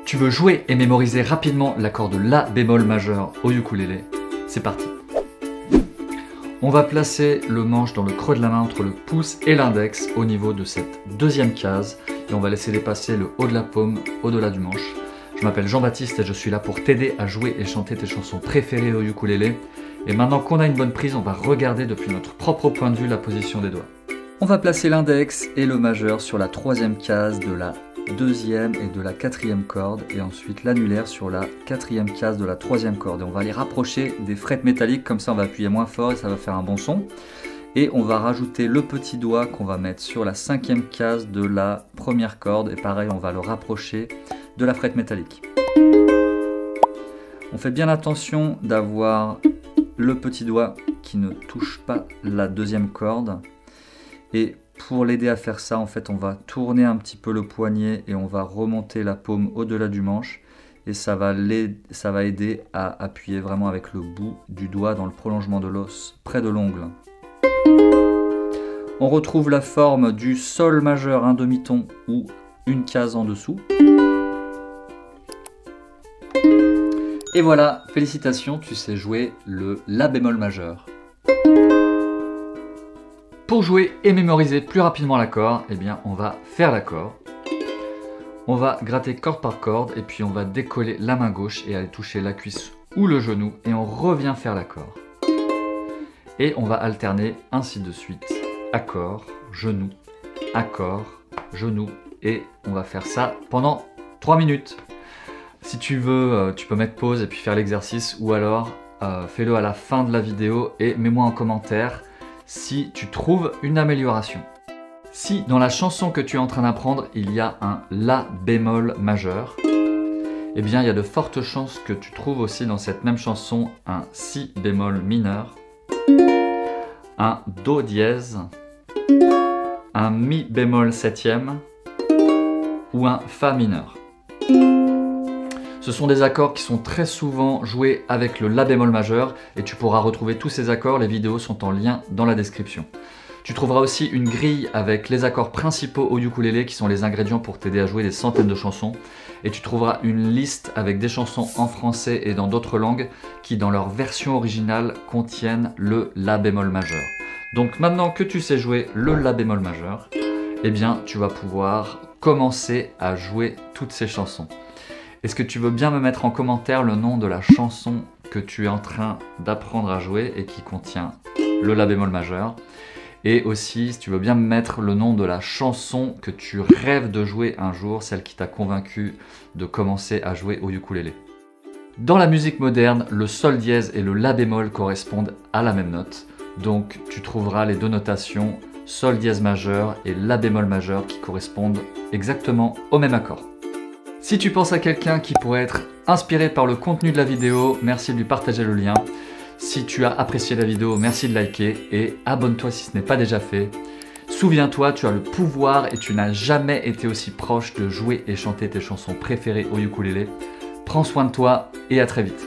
Tu veux jouer et mémoriser rapidement l'accord de La bémol majeur au ukulélé? C'est parti. On va placer le manche dans le creux de la main entre le pouce et l'index au niveau de cette deuxième case et on va laisser dépasser le haut de la paume au-delà du manche. Je m'appelle Jean-Baptiste et je suis là pour t'aider à jouer et chanter tes chansons préférées au ukulélé. Et maintenant qu'on a une bonne prise, on va regarder depuis notre propre point de vue la position des doigts. On va placer l'index et le majeur sur la troisième case de la deuxième et de la quatrième corde et ensuite l'annulaire sur la quatrième case de la troisième corde. Et on va les rapprocher des frettes métalliques, comme ça on va appuyer moins fort et ça va faire un bon son. Et on va rajouter le petit doigt qu'on va mettre sur la cinquième case de la première corde et pareil on va le rapprocher de la frette métallique. On fait bien attention d'avoir le petit doigt qui ne touche pas la deuxième corde et pour l'aider à faire ça, en fait, on va tourner un petit peu le poignet et on va remonter la paume au-delà du manche. Et ça va aider à appuyer vraiment avec le bout du doigt dans le prolongement de l'os, près de l'ongle. On retrouve la forme du sol majeur, un demi-ton ou une case en dessous. Et voilà, félicitations, tu sais jouer le La bémol majeur. Pour jouer et mémoriser plus rapidement l'accord, eh bien on va faire l'accord. On va gratter corde par corde et puis on va décoller la main gauche et aller toucher la cuisse ou le genou et on revient faire l'accord. Et on va alterner ainsi de suite. Accord, genou, accord, genou et on va faire ça pendant 3 minutes. Si tu veux, tu peux mettre pause et puis faire l'exercice ou alors fais-le à la fin de la vidéo et mets-moi en commentaire si tu trouves une amélioration. Si dans la chanson que tu es en train d'apprendre, il y a un La bémol majeur, eh bien il y a de fortes chances que tu trouves aussi dans cette même chanson un Si bémol mineur, un Do dièse, un Mi bémol septième ou un Fa mineur. Ce sont des accords qui sont très souvent joués avec le La bémol majeur et tu pourras retrouver tous ces accords, les vidéos sont en lien dans la description. Tu trouveras aussi une grille avec les accords principaux au ukulélé qui sont les ingrédients pour t'aider à jouer des centaines de chansons et tu trouveras une liste avec des chansons en français et dans d'autres langues qui dans leur version originale contiennent le La bémol majeur. Donc maintenant que tu sais jouer le La bémol majeur, eh bien tu vas pouvoir commencer à jouer toutes ces chansons. Est-ce que tu veux bien me mettre en commentaire le nom de la chanson que tu es en train d'apprendre à jouer et qui contient le La bémol majeur? Et aussi, si tu veux bien me mettre le nom de la chanson que tu rêves de jouer un jour, celle qui t'a convaincu de commencer à jouer au ukulélé. Dans la musique moderne, le sol dièse et le La bémol correspondent à la même note. Donc tu trouveras les deux notations sol dièse majeur et La bémol majeur qui correspondent exactement au même accord. Si tu penses à quelqu'un qui pourrait être inspiré par le contenu de la vidéo, merci de lui partager le lien. Si tu as apprécié la vidéo, merci de liker et abonne-toi si ce n'est pas déjà fait. Souviens-toi, tu as le pouvoir et tu n'as jamais été aussi proche de jouer et chanter tes chansons préférées au ukulélé. Prends soin de toi et à très vite.